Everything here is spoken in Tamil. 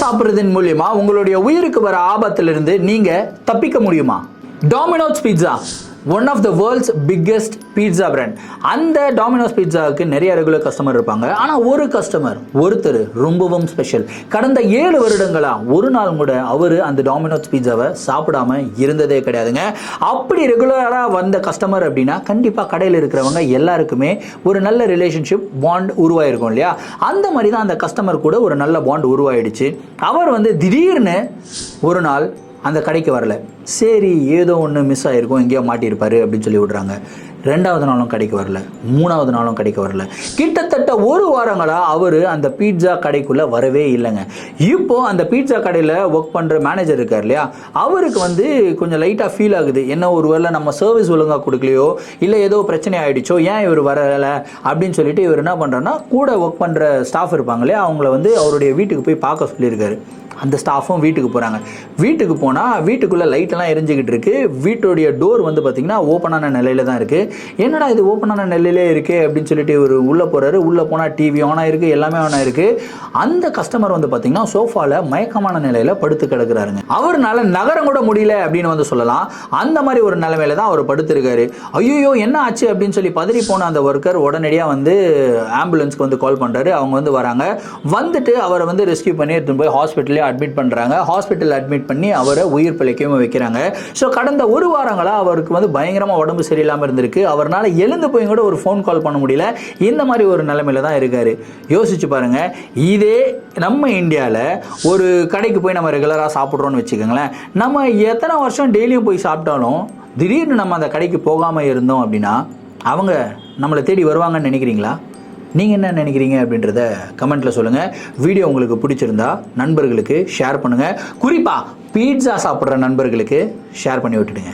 சாப்பிடுறதன் மூலியமா உங்களுடைய உயிருக்கு வர ஆபத்திலிருந்து நீங்க தப்பிக்க முடியுமா? Domino's pizza one of the world's biggest pizza brand. அந்த டாமினோஸ் பீட்சாவுக்கு நிறைய ரெகுலர் கஸ்டமர் இருப்பாங்க. ஆனால் ஒரு கஸ்டமர் ஒருத்தர் ரொம்பவும் ஸ்பெஷல். கடந்த 7 வருடங்களா ஒரு நாள் கூட அவர் அந்த டாமினோஸ் பீட்சாவை சாப்பிடாம இருந்ததே கிடையாதுங்க. அப்படி ரெகுலராக வந்த கஸ்டமர் அப்படின்னா கண்டிப்பாக கடையில் இருக்கிறவங்க எல்லாருக்குமே ஒரு நல்ல ரிலேஷன்ஷிப் பாண்ட் உருவாயிருக்கும் இல்லையா? அந்த மாதிரி தான் அந்த கஸ்டமர் கூட ஒரு நல்ல பாண்ட் உருவாயிடுச்சு. அவர் திடீர்னு ஒரு நாள் அந்த கடைக்கு வரல. சரி, ஏதோ ஒன்று மிஸ் ஆகிருக்கும், எங்கேயோ மாட்டியிருப்பாரு அப்படின்னு சொல்லி விடுறாங்க. 2வது நாளும் கடைக்கு வரல, 3வது நாளும் கடைக்கு வரல. கிட்டத்தட்ட 1 வாரங்களாக அவர் அந்த பீட்சா கடைக்குள்ளே வரவே இல்லைங்க. இப்போது அந்த பீட்சா கடையில் ஒர்க் பண்ணுற மேனேஜர் இருக்கார் இல்லையா, அவருக்கு கொஞ்சம் லைட்டாக ஃபீல் ஆகுது. என்ன ஒரு வேளை நம்ம சர்வீஸ் ஒழுங்காக கொடுக்கலையோ, இல்லை ஏதோ பிரச்சனை ஆகிடுச்சோ, ஏன் இவர் வரலை அப்படின்னு சொல்லிட்டு இவர் என்ன பண்ணுறாருன்னா, கூட ஒர்க் பண்ணுற ஸ்டாஃப் இருப்பாங்க இல்லையா, அவங்கள அவருடைய வீட்டுக்கு போய் பார்க்க சொல்லியிருக்காரு. அந்த ஸ்டாஃபும் வீட்டுக்கு போகிறாங்க. வீட்டுக்கு போனால் வீட்டுக்குள்ளே லைட்டெல்லாம் எரிஞ்சிக்கிட்டு இருக்குது. வீட்டுடைய டோர் பார்த்திங்கன்னா ஓப்பனான நிலையில் தான் இருக்குது. என்னடா இது ஓப்பனான நிலையிலே இருக்குது அப்படின்னு சொல்லிட்டு இவர் உள்ளே போகிறாரு. உள்ளே போனால் டிவி ஆனாக இருக்குது, எல்லாமே ஆனாக இருக்குது. அந்த கஸ்டமர் பார்த்திங்கன்னா சோஃபாவில் மயக்கமான நிலையில் படுத்து கிடக்குறாருங்க. அவர்னால நகரம் கூட முடியல அப்படின்னு சொல்லலாம். அந்த மாதிரி ஒரு நிலைமையில தான் அவர் படுத்திருக்காரு. ஐயோ என்ன ஆச்சு அப்படின்னு சொல்லி பதறி போன அந்த ஒர்க்கர் உடனடியாக ஆம்புலன்ஸ்க்கு கால் பண்ணுறாரு. அவங்க வராங்க. வந்துட்டு அவரை ரெஸ்கியூ பண்ணி எடுத்துன்னு போய் ஹாஸ்பிட்டலே அட்மிட் பண்ணுறாங்க. ஹாஸ்பிட்டல் அட்மிட் பண்ணி அவரை உயிர் பிழைக்கவும் வைக்கிறாங்க. ஸோ கடந்த 1 வாரங்களாக அவருக்கு பயங்கரமாக உடம்பு சரியில்லாமல் இருந்திருக்கு. அவரால் எழுந்து போய் கூட ஒரு ஃபோன் கால் பண்ண முடியல. இந்த மாதிரி ஒரு நிலைமையில தான் இருக்காரு. யோசிச்சு பாருங்க, இதே நம்ம இந்தியாவில் ஒரு கடைக்கு போய் நம்ம ரெகுலராக சாப்பிட்றோன்னு வச்சுக்கோங்களேன். நம்ம எத்தனை வருஷம் டெய்லியும் போய் சாப்பிட்டாலும் திடீர்னு நம்ம அந்த கடைக்கு போகாமல் இருந்தோம் அப்படின்னா அவங்க நம்மளை தேடி வருவாங்கன்னு நினைக்கிறீங்களா? நீங்கள் என்ன நினைக்கிறீங்க அப்படின்றத கமெண்ட்டில் சொல்லுங்கள். வீடியோ உங்களுக்கு பிடிச்சிருந்தா நண்பர்களுக்கு ஷேர் பண்ணுங்கள். குறிப்பாக பீட்சா சாப்பிட்ற நண்பர்களுக்கு ஷேர் பண்ணி விட்டுடுங்க.